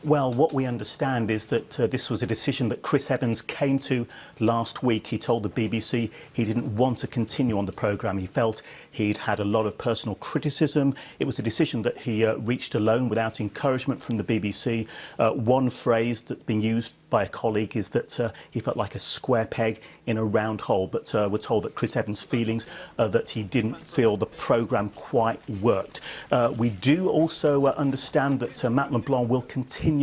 Well, what we understand is that this was a decision that Chris Evans came to last week. He told the BBC he didn't want to continue on the programme. He felt he'd had a lot of personal criticism. It was a decision that he reached alone without encouragement from the BBC. One phrase that's been used by a colleague is that he felt like a square peg in a round hole, but we're told that Chris Evans' feelings that he didn't feel the programme quite worked. We do also understand that Matt LeBlanc will continue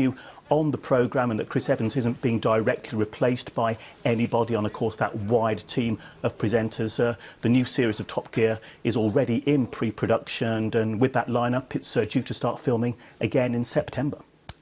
on the programme and that Chris Evans isn't being directly replaced by anybody on, of course, that wide team of presenters. The new series of Top Gear is already in pre-production, and with that lineup, it's due to start filming again in September.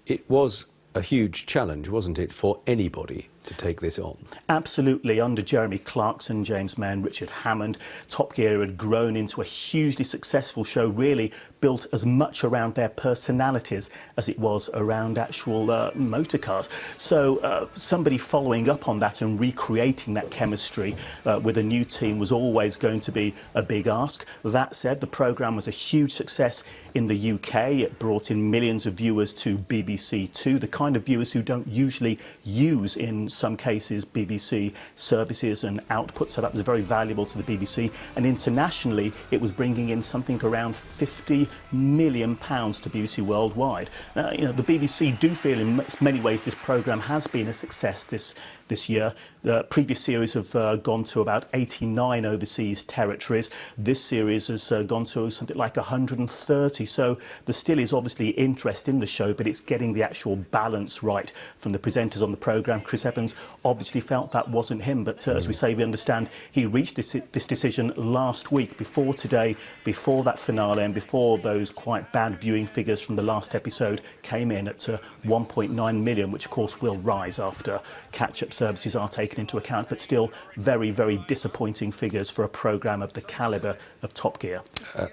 It was a huge challenge, wasn't it, for anybody to take this on? Absolutely. Under Jeremy Clarkson, James May and Richard Hammond, Top Gear had grown into a hugely successful show, really built as much around their personalities as it was around actual motor cars. So somebody following up on that and recreating that chemistry with a new team was always going to be a big ask. That said, the programme was a huge success in the UK. It brought in millions of viewers to BBC Two, the kind of viewers who don't usually use, in some cases, BBC services and output, so that was very valuable to the BBC. And internationally, it was bringing in something around £50 million to BBC worldwide. You know, the BBC do feel in many ways this programme has been a success this year. The previous series have gone to about 89 overseas territories. This series has gone to something like 130, so there still is obviously interest in the show, but it's getting the actual balance right from the presenters on the programme. Chris Evans obviously felt that wasn't him, but as we say, we understand he reached this decision last week, before today, before that finale, and before those quite bad viewing figures from the last episode came in at 1.9 million, which of course will rise after catch-up services are taken into account, but still very, very disappointing figures for a programme of the calibre of Top Gear.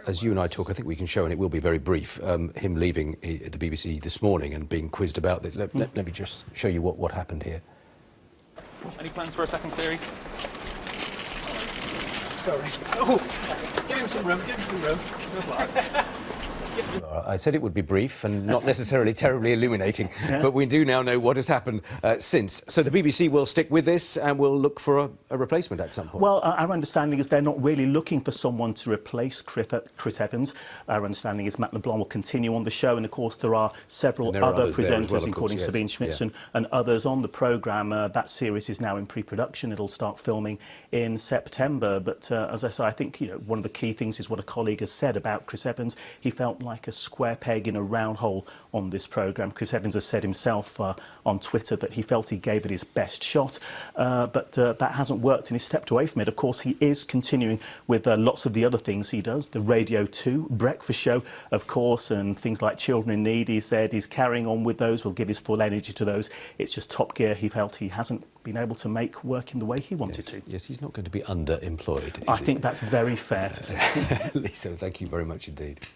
As you and I talk, I think we can show, and it will be very brief, him leaving the BBC this morning and being quizzed about it. Let me just show you what happened here. Any plans for a second series? Sorry. Oh, give him some room, give him some room. Good luck. I said it would be brief and not necessarily terribly illuminating, but we do now know what has happened since. So the BBC will stick with this and will look for a replacement at some point. Well, our understanding is they're not really looking for someone to replace Chris Evans. Our understanding is Matt LeBlanc will continue on the show, and of course there are several other presenters, well, including Sabine Schmitz and others on the programme. That series is now in pre-production. It'll start filming in September. But as I say, I think one of the key things is what a colleague has said about Chris Evans. He felt like a square peg in a round hole on this programme. Chris Evans has said himself on Twitter that he felt he gave it his best shot, but that hasn't worked and he stepped away from it. Of course, he is continuing with lots of the other things he does, the Radio 2 breakfast show, of course, and things like Children in Need. He said he's carrying on with those, will give his full energy to those. It's just Top Gear he felt he hasn't been able to make work in the way he wanted to. Yes, he's not going to be underemployed. I think that's very fair to say. Lisa, thank you very much indeed.